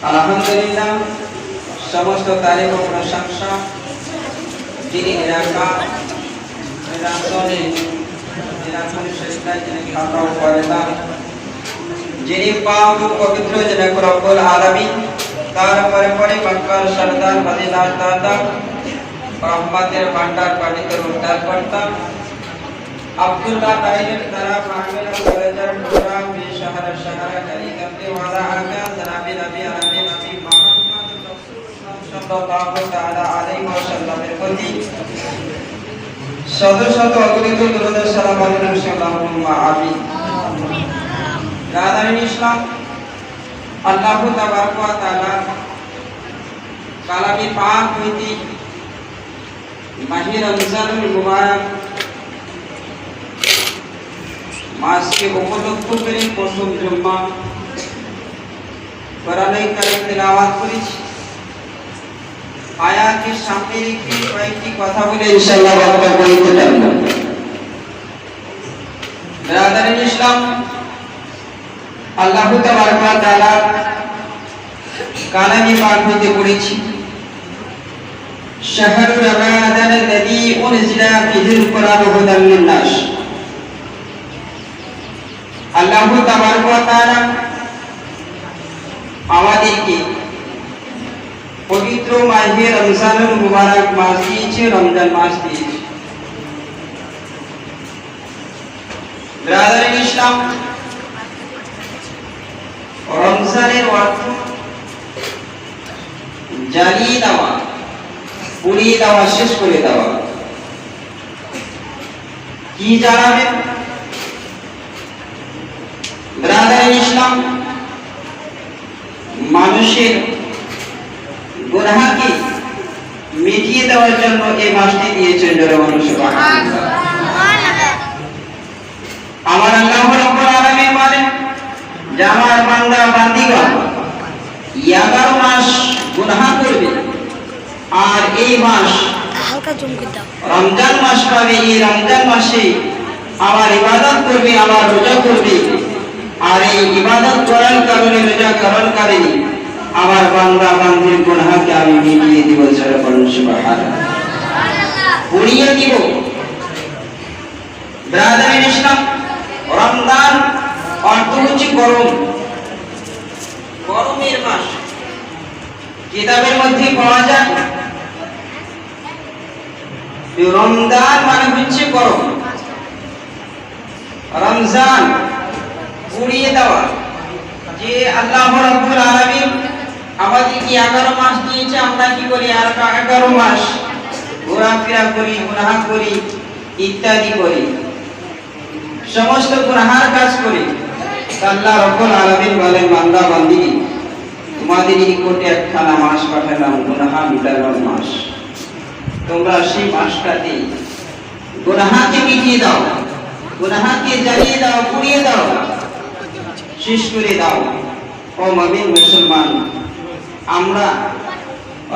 আলহামদুলিল্লাহ, সমস্ত তারিফ ও প্রশংসা যিনি যিনি পাক ও পবিত্র জনক রব্বুল আলামিন, তারপরে পরে মক্কার সরদার মদিনার দাতা রহমতের ভান্ডার পানিতে উদ্ধার কর্তা আব্দুল্লাহ তাইলের দ্বারা মাহমিল কলেজের পুরা মে শহর শহর করি করতে ওয়ালা আকা জনাবে নবী আলামিন নবী মুহাম্মদ রাসূলুল্লাহ সাল্লাল্লাহু তাআলা আলাইহি ওয়াসাল্লামের প্রতি শত শত অগণিত দরুদ সালাম আল্লাহুম্মা আমিন। রাদারিন ইসলাম, আল্লাহ তাবারক ওয়া তাআলা কালামে পাক হইতে মাহে রমজানুল মুবারক মাসকে উপলক্ষ করে প্রথম জুম্মা কোরআনে কারীম তেলাওয়াত করেছি। আয়াতের সামনে রেখে কয়েকটি কথা বলে ইনশাআল্লাহ বক্তব্য দিতে চাইব। ব্রাদারিন ইসলাম, আল্লাহ তাবারক ওয়া তাআলা কালামে পাক হইতে পড়েছি শাহরু রমাদান আল্লাযী উনজিলা ফীহিল কুরআন হুদাল লিন-নাস। আল্লাহ তাবারক ওয়া তাআলা আমাদেরকে পবিত্র মাহে রমজানুল মুবারক মাস দিয়েছে, রমজান মাস দিয়েছে। ব্রাদারিন ইসলাম, রমজানের অর্থ জ্বালিয়ে দেওয়া, পুড়িয়ে দেওয়া, শেষ করে দেওয়া। কি জ্বালাবেন? ব্রাদারিন ইসলাম, মানুষের গুনাহকে মিটিয়ে দেওয়ার জন্য এই মাসটি দিয়েছেন। আমার আল্লাহ রাব্বুল আলামিন বলেন যে আমার বান্দা বান্দীগণ 11 মাস গুনাহ করবে, আর এই মাস রমজান মাস পাবে। এই রমজান মাসে আমার ইবাদত করবে, আমার রোজা করবে, আর এই ইবাদত করার কারণে, রোজা করার কারণে আমার বান্দা বান্দির গুনাহকে আমি মিটিয়ে দিব। সুবহানাল্লাহ, পুড়িয়ে দিব। ব্রাদারিন ইসলাম, রমজান অর্থ হচ্ছে গরম, গরমের মাস। কিতাবের মধ্যে পাওয়া যায় রমজান মানে হচ্ছে গরম, রমজান পুড়িয়ে দেওয়া। যে আল্লাহ রাব্বুল আলামিন আমাদেরকে 11 মাস দিয়েছে, আমরা কি করি? আর 11 মাস ঘোরাফেরা করি, গুনাহ করি, ইত্যাদি করি, সমস্ত গুনাহার কাজ করি। আল্লাহ রাব্বুল আলামিন বলেন, বান্দা বান্দি, তোমাদের নিকটে একখানা মাস পাঠালাম, গুনাহ মিটানোর মাস। তোমরা সেই মাসটাতে গুনাহকে মিটিয়ে দাও, গুনাহকে জ্বালিয়ে দাও, পুড়িয়ে দাও, শেষ করে দাও। ও মুমিন মুসলমান, আমরা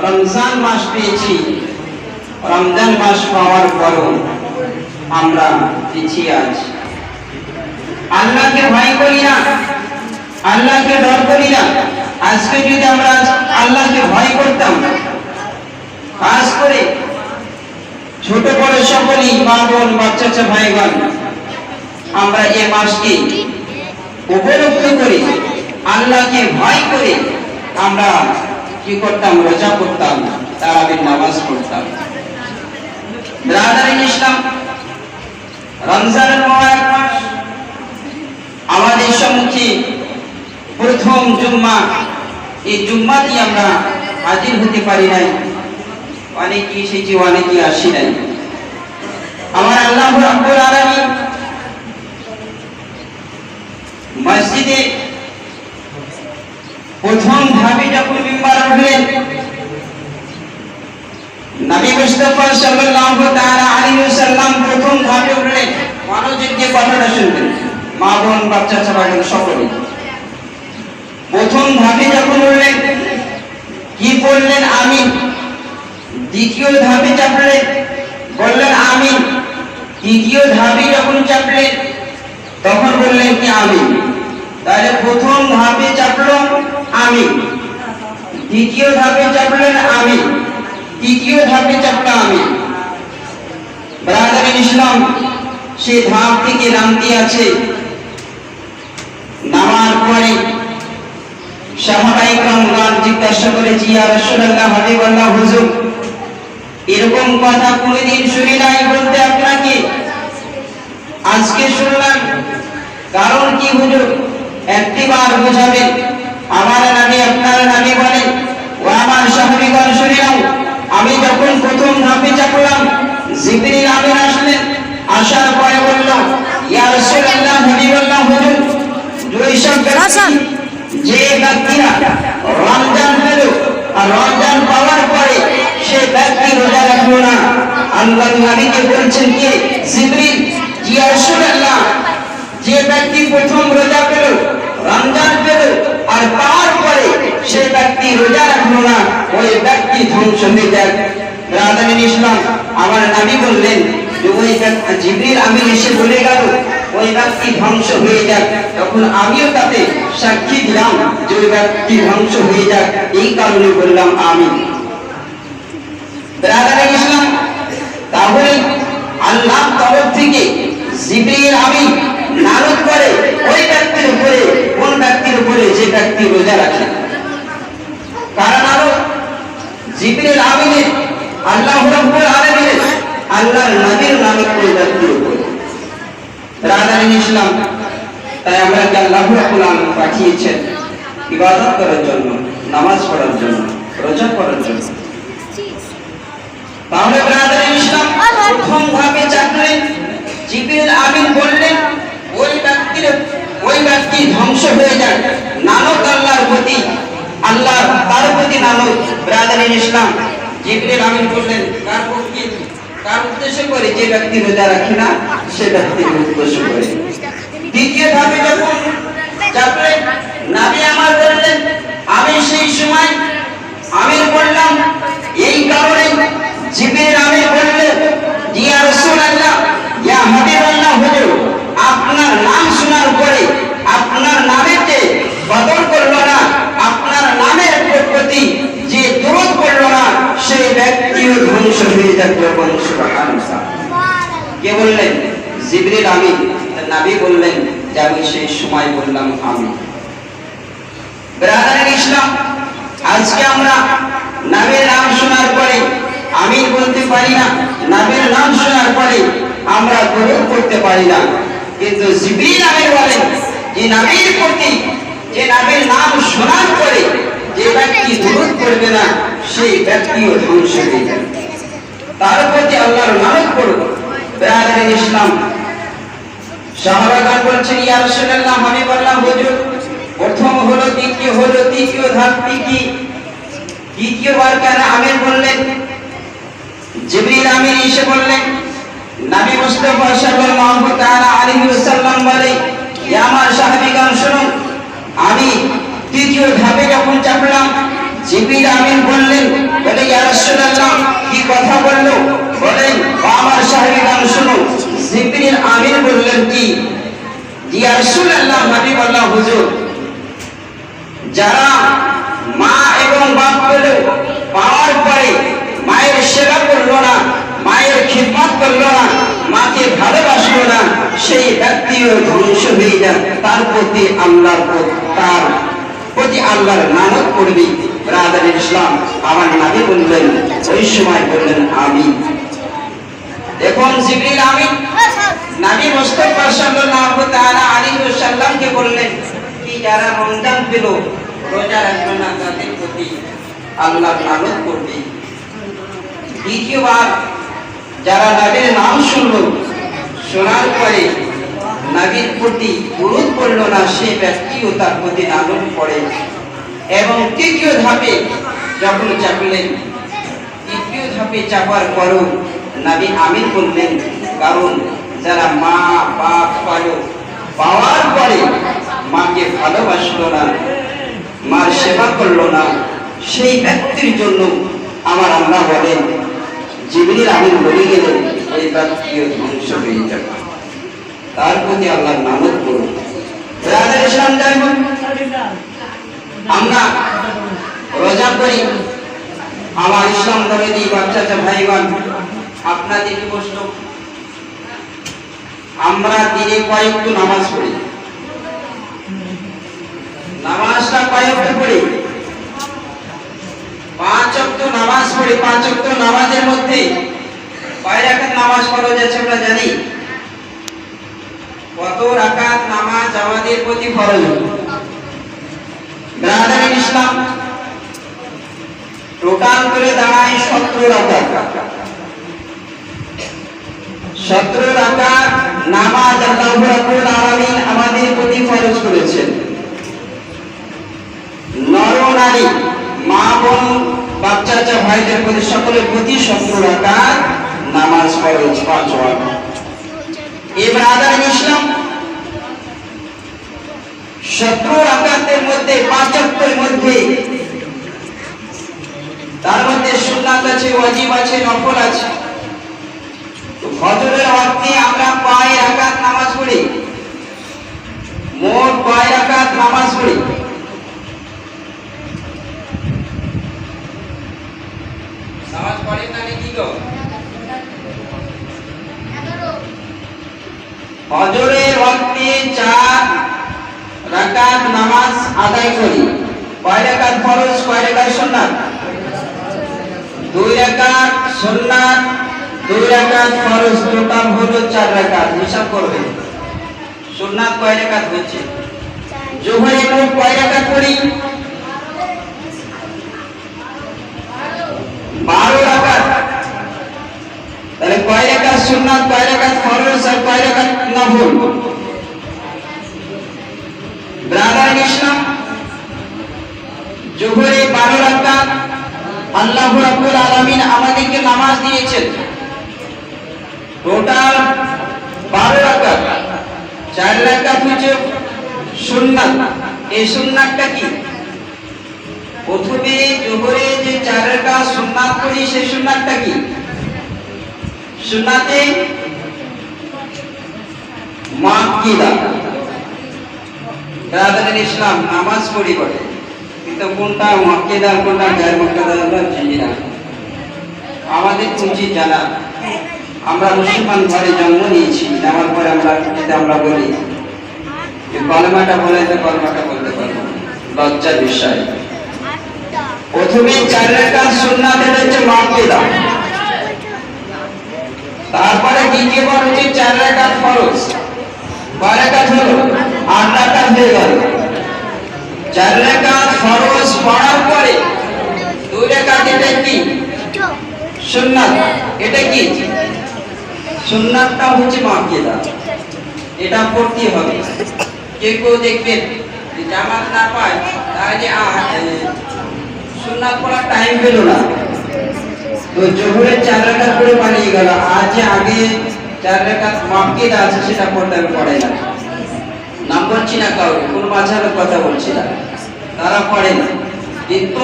রমজান মাস পেয়েছি। রমজান মাস পাওয়ার পরও আমরা পিছিয়ে আছি। আল্লাহকে ভয় করি না, আল্লাহকে ডর করি না। আজকে যদি আমরা আল্লাহকে ভয় করতাম, খাস করে ছোট বড় সকলেই, মা বোন, বাচ্চা ভাইগণ, আমরা এই মাসকে উপলব্ধি করে আল্লাহকে ভয় করে আমরা কি করতাম? রোজা করতাম, তারাবির নামাজ পড়তাম। ব্রাদারিন ইসলাম, রমজানের মুবারক মাস আমাদের সম্মুখে প্রথম জুম্মা। এই জুম্মাতে আমরা হাজির হতে পারি নাই, অনেকে এসেছি, অনেকে আসি নাই। আমার আল্লাহ রাব্বুল আলামিন মসজিদে প্রথম ধাপে যখন মিম্বার উঠলেন, নবী মুস্তাফা সাল্লাল্লাহু তাআলা আলাইহি ওয়াসাল্লাম প্রথম ধাপে উঠলেন। মনোযোগ দিয়ে কথাটা শুনবেন, মা বোন, বাচ্চা ভাইগণ সকলে। প্রথম ধাপে যখন উঠলেন, কি বললেন? আমিন। দ্বিতীয় ধাপে চাপলেন, বললেন আমিন। তৃতীয় ধাপে যখন চাপলেন, তখন বললেন কি? আমিন। তাহলে প্রথম ধাপে চাপলো আমিন, দ্বিতীয় ধাপে চাপলেন আমি, তৃতীয় ধাপে চাপলাম আমি। ব্রাদার ইসলাম সে ধাপ থেকে নামতে আছে। নামার পরে সাহাবায়ে কেরাম জিজ্ঞাসা করেছি, ইয়া রাসূলুল্লাহ, হাবিবাল্লাহ, হুজুর এরকম কথা কোনদিন শুনি নাই বলতে আপনাকে, আজকে শুনলাম, কারণ কি হুজুর একটিবার বোঝাবেন? আমার নামে আপনার নামে বলেন। ও আমার সাহাবীগণ শুনে নাও, আমি যখন প্রথম ধাপে চাপলাম, জিবরিল আমিন আসলেন। আসার পরে বলল, ইয়া রাসূলুল্লাহ, হাবিবাল্লাহ, হুজুর যে ব্যক্তিরা রমজান পেল আর রমজান পাওয়ার পরে সে ব্যক্তি রোজা রাখলো না, আল্লাহর নবীকে বলছেন কে? জিবরিল। ইয়া রাসূলুল্লাহ, যে ব্যক্তি প্রথম রোজা পেল, রমজান পেল আর পাওয়ার পরে সে ব্যক্তি রোজা রাখলো না, ওই ব্যক্তি ধ্বংস হয়ে যায়। ব্রাদার ইসলাম, আমার নবী বললেন যে ওই জিবরিল আমিন এসে বলে গেল ওই ব্যক্তি ধ্বংস হয়ে যাক, তখন আমিও তাতে সাক্ষী দিলাম যে ওই ব্যক্তি ধ্বংস হয়ে যাক, এই কারণে বললাম আমিন। ব্রাদার ইসলাম, তাহলে আল্লাহর তরফ থেকে জিবরিল আমিন নারদ করে ওই ব্যক্তির উপরে, কোন ব্যক্তির উপরে? যে ব্যক্তি রোজা রাখে। কারণ আরো জিবরিল আমিনের আল্লাহ রাব্বুল আলামিনের আল্লাহর নবীর নামে ওই ব্যক্তির উপরে। ব্রাদার ইসলাম, তাই আমরা কি আল্লাহ রাব্বুল আলামিন পাঠিয়েছেন ইবাদত করার জন্য, নামাজ পড়ার জন্য, রোজা করার জন্য। তাহলে ব্রাদার ইসলাম প্রথম ভাবে চাকলেন, জিবরিল আমিন বললেন ওই ব্যক্তি ধ্বংস হয়ে যায়, নানক আল্লাহর প্রতি, আল্লাহ তার প্রতি নানক। ব্রাদার ইসলাম, জিবরিল আমিন বললেন কার পক্ষে, কার উদ্দেশ্য করে? যে ব্যক্তি রোজা রাখে না সে ব্যক্তির উদ্দেশ্য করে। দ্বিতীয় ধাপে যখন চাপলেন, নবী আমার বললেন, আমি সেই সময় আমির বললাম, এই কারণে জিবরিল আমিন বললেন, ইয়া রাসূলুল্লাহ, ইয়া হাবিবাল্লাহ, হুজুর আপনার নাম শোনার পরে আপনার নামের যে বদল করলো না, আপনার নামের প্রতি যে দরুদ করলো না, সেই ব্যক্তিও ধ্বংস হয়ে যাবে। সুবহানাল্লাহ। কে বললেন? জিবরিল আমিন। নবী বললেন যে আমি সেই সময় বললাম আমিন। ব্রাদার ইসলাম, আজকে আমরা নবীর নাম শোনার পরে আমিন বলতে পারি না, নবীর নাম শোনার পরে আমরা দরুদ করতে পারি না। কিন্তু জিবরিল আমিন বলেন যে নবীর প্রতি, যে নবীর নাম শোনার পরে যে ব্যক্তি দরুদ করবে না সেই ব্যক্তিও ধ্বংস হয়ে যাবে। তার প্রতি আল্লাহর নাম পড়ো। ব্রাদার ইসলাম, সাহাবাগণ বলছেন, ইয়া রাসূলুল্লাহ, হাবিবাল্লাহ, হুজুর প্রথম হলো, দ্বিতীয় হলো, তৃতীয় ধাপ কি? দ্বিতীয়বার কেন আমিন বললেন? জিবরিল আমিন এসে বললেন, নবী মুস্তাফা সাল্লাল্লাহু তাআলা আলাইহি ওয়াসাল্লাম বলে, ইয়া আমার সাহাবীগণ শুনুন, আমি তৃতীয় ধাপে যখন চাপলাম, জিবরিল আমিন বললেন, বলে ইয়া রাসূলুল্লাহ, কি কথা বললো? বলেন, আমার সাহাবীগণ শুনুন, জিবরিল আমিন বললেন কি? ইয়া রাসূলুল্লাহ, হাবিবাল্লাহ, হুজুর যারা মা এবং বাপ পেল, পাওয়ার পরে মায়ের সেবা করলো না, মায়ের খিদমত করলো না, মাকে ভালোবাসলো না, সেই ব্যক্তিও ধ্বংস হয়ে যায়। তার প্রতি আল্লাহর নামত পড়বি। ব্রাদার ইসলাম, আমার নবী বললেন, ওই সময় বললেন আমিন। দেখুন জিবরিল আমিন নবী মুস্তাফা সাল্লাল্লাহু তাআলা আলাইহি ওয়াসাল্লামকে বললেন কি যারা রমজান পেল, রোজা রাখলো না, তাদের প্রতি আল্লাহর নামত পড়বি। দ্বিতীয়বার যারা নবীর নাম শুনলো, শোনার পরে নবীর প্রতি দরুদ পড়লো না, সেই ব্যক্তিও তার প্রতি নামত পড়ে। এবং তৃতীয় ধাপে যখন চাপলেন, তৃতীয় ধাপে চাপার পরও নবী আমিন বললেন, কারণ যারা মা বাপ পাওয়ার পরে মাকে ভালোবাসলো না, মার সেবা করলো না, সেই ব্যক্তির জন্য আমার আল্লাহ বলেন, জিবরিল আমিন বলে গেলেন, ওই ব্যক্তিও ধ্বংস হয়ে যাবে। তার প্রতি আল্লাহর নামত করুন। ব্রাদার ইসলাম, আমরা রোজা করি আমার ইসলাম ধর্মী বাচ্চা ভাইগণ, আপনাদেরকে প্রশ্ন, আমরা দিনে কয়েকটু নামাজ পড়ি? নামাজটা কয়েকটু পড়ি? 5 ওয়াক্ত নামাজ পড়ি। 5 ওয়াক্ত নামাজের মধ্যে কয় রাকাত নামাজ ফরজ আছে আমরা জানি? কত রাকাত নামাজ আমাদের প্রতি ফরজ? ব্রাদার ইসলাম, টোটাল করে দাঁড়ায় 17 রাকাত। 17 রাকাত নামাজ আল্লাহ রাব্বুল আলামিন আমাদের প্রতি ফরজ করেছেন। নর নারী, মা বোন, বাচ্চা ভাইদের প্রতি, সকলের প্রতি 17 রাকাত নামাজ ফরজ, 5 ওয়াক্ত। এই ব্রাদার ইসলাম, 17 রাকাতের মধ্যে 5 ওয়াক্তের মধ্যে তার মধ্যে সুন্নাত আছে, ওয়াজিব আছে, নফল আছে। তো ফজরের ওয়াক্তে আমরা কয় রাকাত নামাজ পড়ি? মোট কয় রাকাত নামাজ পড়ি? নামাজ পড়েন না নাকি গো? ফজরের ওয়াক্তে 4 রাকাত নামাজ আদায় করি। কয় রাকাত ফরজ, কয় রাকাত সুন্নাত? 2 রাকাত সুন্নাত, 2 রাকাত ফরজ, টোটাল হলো 4 রাকাত। হিসাব করবেন সুন্নাত কয় রাকাত হচ্ছে। জোহরে মোট কয় রাকাত পড়ি? 12 রাকাত। তাহলে কয় রাকাত সুন্নাত, কয় রাকাত ফরজ আর কয় রাকাত নফল? ব্রাদার ইসলাম, জোহরে 12 রাকাত আল্লাহ রাব্বুল আলামিন আমাদেরকে নামাজ দিয়েছেন। টোটাল 12 রাকাত, 4 রাকাত হচ্ছে সুন্নাত। এই সুন্নাতটা কি? প্রথমে জোহরে যে 4 রাকাত সুন্নাত পড়ি, সেই সুন্নাতটা কি? সুন্নাতে মুআক্কিদা। ব্রাদার ইসলাম, নামাজ পড়ি বটে, কিন্তু কোনটা মুআক্কিদা কোনটা গায়র মুআক্কিদা আমরা জানি না। আমাদের উচিত জানা। আমরা মুসলমান ঘরে জন্ম নিয়েছি, নেওয়ার পরে আমরা বলি যে কলেমাটা বলে, তো কলেমাটা বলতে পারবো, লজ্জার বিষয়। প্রথমে 4 রাকাত সুন্নাত, এটা হচ্ছে মুআক্কিদা। তারপরে দ্বিতীয়বার হচ্ছে 4 রাকাত ফরজ। কয় রাকাত হলো? 8 রাকাত হয়ে গেল। 4 রাকাত ফরজ পড়ার পরে 2 রাকাত, এটা কি? সুন্নাত। এটা কি? সুন্নাতটা হচ্ছে মুআক্কিদা, এটা পড়তে হবে। কেউ দেখবেন যে জামাত না পায়, তাহলে সুন্নাত পড়ার টাইম পেল না, তো জোহরে 4 রাকাত করে পালিয়ে গেল। আর যে আগে 4 রাকাত মুআক্কিদা আছে সেটা পড়ে না। নাম বলছি না কাউকে, কোন মাঝহাবের কথা বলছি না, তারা পড়ে না। কিন্তু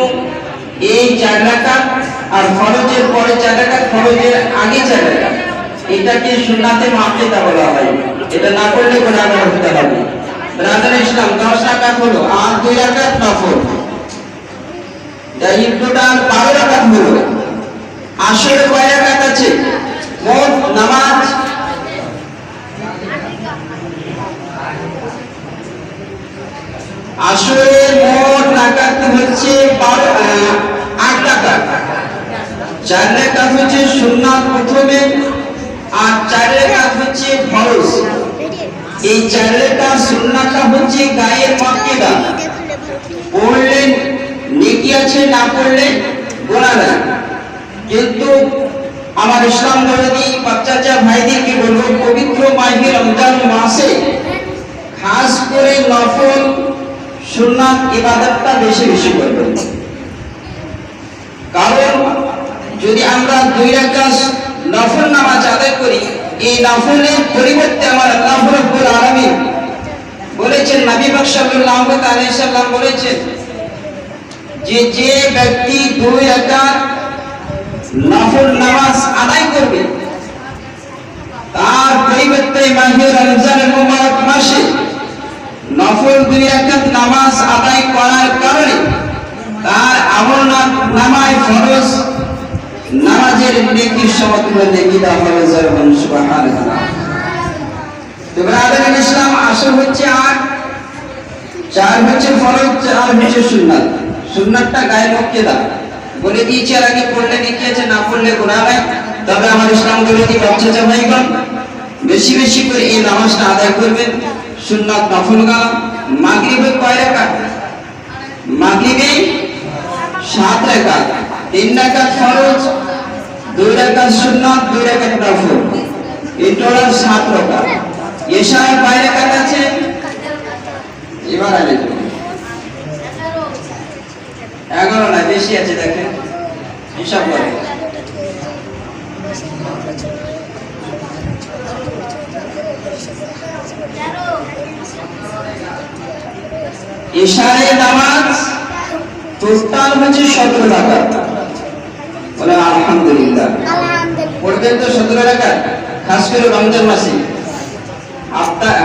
এই 4 রাকাত আর ফরজের পরে 4 রাকাত, ফরজের আগে 4 রাকাত, এটাকে সুন্নাতে মুআক্কিদা বলা হয়। এটা না করলে গুনাহগার হতে হবে। ব্রাদার ইসলাম, 10 রাকাত হলো আর 2 রাকাত নফল, তাই টোটাল 12 রাকাত হলো। আসরে কয় রাকাত আছে? মোট নামাজ আসরের মোট রাকাত হচ্ছে 8 রাকাত। 4 রাকাত হচ্ছে সুন্নাত প্রথমে, আর 4 রাকাত হচ্ছে ফরজ। এই 4 রাকাত সুন্নাতটা হচ্ছে গায়ের মুআক্কিদা, পড়লে নেকি আছে, না পড়লে গুনাহ নাই। কিন্তু আমার ইসলাম ধর্মী বাচ্চা ভাইদেরকে বলবো, পবিত্র মাহে রমজান মাসে খাস করে নফল সুন্নাত ইবাদতটা বেশি বেশি করবেন। কারণ যদি আমরা 2 রাকাত নফল নামাজ আদায় করি, এই নফলের পরিবর্তে আমার আল্লাহ রাব্বুল আলামিন বলেছেন, নবী পাক সাল্লাল্লাহু আলাইহি সাল্লাম বলেছেন যে ব্যক্তি 2 রাকাত নফল নামাজ আদায় করবে, তার পরিবর্তে মাহে রমজানের মুবারক মাসে নফল 2 রাকাত নামাজ আদায় করার কারণে তার আমলনামা নামায় ফরজ নামাজের নেকির সমতুল্য নেকি দেওয়া হবে জোরে সুবহানাল্লাহ। তো ব্রাদার ইসলাম আসল হচ্ছে 8, 4 হচ্ছে ফরজ, 4 হচ্ছে সুন্নাত। সুন্নাতটা গায়ে মুক্কেদা বলে দিয়েছি, আর আগে পড়লে নেকি আছে, না পড়লে গুনাহ নাই। তবে আমার ইসলাম বলে কি বাচ্চা ভাইগণ বেশি বেশি করে এই নামাজটা আদায় করবেন। সুন্নাত নফল গালাম। মাগরিবে কয় রাকাত? মাগরিবে 7 রাকাত, 3 রাকাত ফরজ, 2 রাকাত সুন্নাত, 2 রাকাত নফল, এই টোটাল 7 রাকাত। এশায় কয় রাকাত আছে? এবার আগে 11 না, বেশি আছে, দেখেন হিসাব করেন। এশারে নামাজ টোটাল হচ্ছে 17 রাকাত। বলে আলহামদুলিল্লাহ। পড়বেন তো 17 রাকাত। খাস করে রমজান মাসে আপনার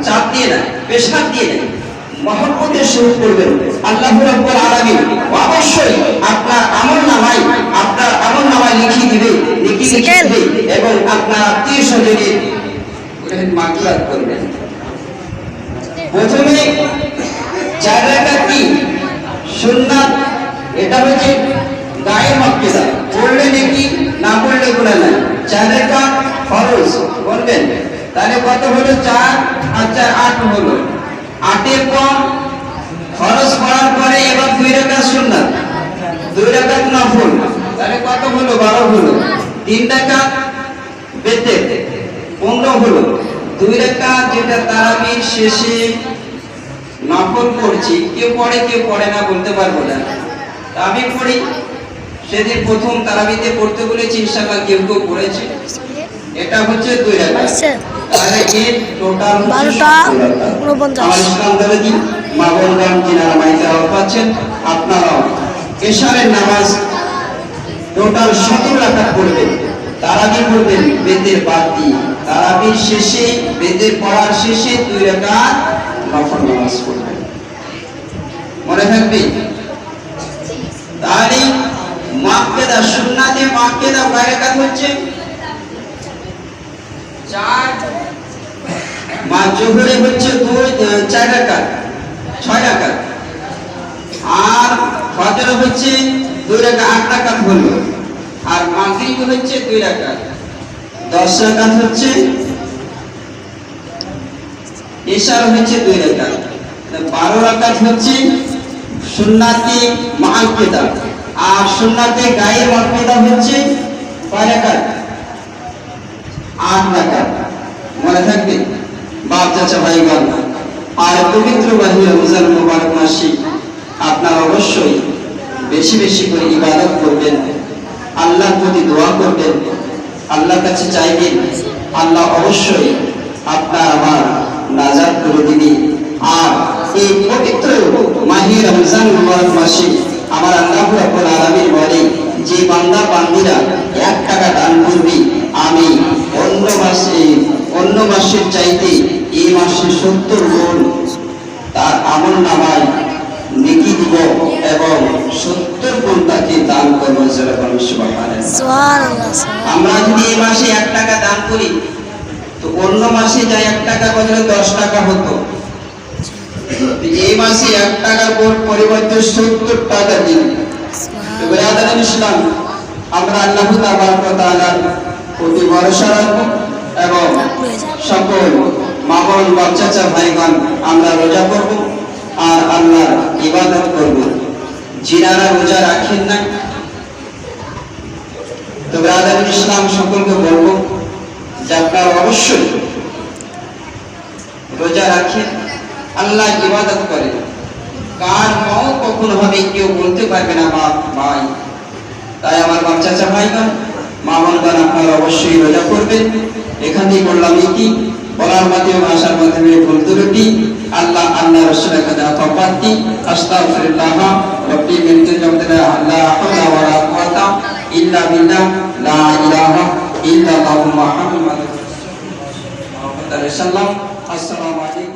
চাপ দিয়ে না, পেশাব দিয়ে না, মহব্বতের সহিত করবেন। আল্লাহ রাব্বুল আলামিন অবশ্যই আপনার আমলনামায় লিখে দিবে, লিখে দিবে এবং আপনার আত্মীয়-স্বজনের মাগফিরাত করবেন। প্রথমে 4 রাকাত কি সুন্নাত, এটা হচ্ছে গায়ে মাগফিরাত, পড়লে নেকি, না পড়লে গুনাহ নাই। 4 রাকাত ফরজ করবেন, তাহলে কত হলো? 4 আর 4 8 হলো। 8 এর পর ফরজ পড়ার পরে এবার 2 রাকাত সুন্নাত, 2 রাকাত নফল, তাহলে কত হলো? 12 হলো। 3 রাকাত বেতের 15 হলো। 2 রাকাত যেটা তারাবির শেষে নফল পড়ছি, কেউ পড়ে কেউ পড়ে না বলতে পারবো না। আমি পড়ি, সেদিন প্রথম তারাবিতে পড়তে বলেছি, ইনশাআল্লাহ কেউ কেউ পড়েছে। এটা হচ্ছে 2 রাকাত, তাহলে এর টোটাল 12:49। আমার ইসলাম ধরে দিন মা বোনগণ যিনারা মাইকে আওয়াজ পাচ্ছেন, আপনারাও এশারের নামাজ টোটাল 17 রাকাত পড়বেন। তারাবি পড়বেন বেতের বাদ দিয়ে, তারাবির শেষে বেতের পড়ার শেষে 2 রাকাত নফল নামাজ পড়বেন, মনে থাকবে। তাহলে মাক্কেদা সুন্নাতে মাক্কেদা কয় রাকাত হচ্ছে? 4। মা জোহরে হচ্ছে 4 রাকাত, 6 রাকাত। আর ফজর হচ্ছে 2 রাকাত, 8 রাকাত হলো। আর মাগরিব হচ্ছে 2 রাকাত, 10 রাকাত হচ্ছে। ইশার হচ্ছে 2 রাকাত, 12 রাকাত হচ্ছে সুন্নাতে মাক্কেদা। আর সুন্নাতে গায়ে মাক্কেদা হচ্ছে কয় রাকাত? 8 রাকাত, মনে থাকবে বাপ চাচা ভাইগণ। আর পবিত্র মাহে রমজান মুবারক মাসে আপনারা অবশ্যই বেশি বেশি করে ইবাদত করবেন, আল্লাহর প্রতি দোয়া করবেন, আল্লাহর কাছে চাইবেন। আল্লাহ অবশ্যই আপনার আমার নাজাত করে দিবে। আর এই পবিত্র মাহে রমজান মুবারক মাসে আমার আল্লাহ রাব্বুল আলামিন বলে, যে বান্দা বান্দীরা 1 টাকা দান করবে, আমি অন্য মাসের চাইতে এই মাসে 70 গুণ তার আমলনামায় নেকি দিব এবং 70 গুণ তাকে দান করব। সুবহানাল্লাহ। আমরা যদি এই মাসে 1 টাকা দান করি, তো অন্য মাসে যা 1 টাকা বদলে 10 টাকা হতো। এই মাসে 1 টাকার পরিবর্তে 70 টাকা দিন। ব্রাদার ইসলাম, আমরা আল্লাহ তাআলার প্রতি ভরসা রাখবো এবং সকল মা বোন বাপ চাচা ভাইগণ আমরা রোজা করব আর আল্লাহর ইবাদত করব। যিনারা রোজা রাখেন না, তো ব্রাদার ইসলাম সকলকে বলবো যে আপনারা অবশ্যই রোজা রাখেন, আল্লাহ ইবাদত করেন। কার মত কখনো হবে কেউ বলতে পারবে না বাপ ভাই। তাই আমার বাপ চাচা ভাইগণ মা বোনগণ আপনারা অবশ্যই রোজা করবেন। এখানেই বললাম কি বলার মাধ্যমে ভাষার মাধ্যমে ভুল ত্রুটি আল্লাহ রাসূলের কাছে তওবাতি আস্তাগফিরুল্লাহ রাব্বি মিন যুমদানা লা হাওলা ওয়ালা কুওয়াতা ইল্লা বিল্লাহ লা ইলাহা ইল্লাল্লাহু মুহাম্মাদুর রাসূলুল্লাহ। আসসালামু আলাইকুম।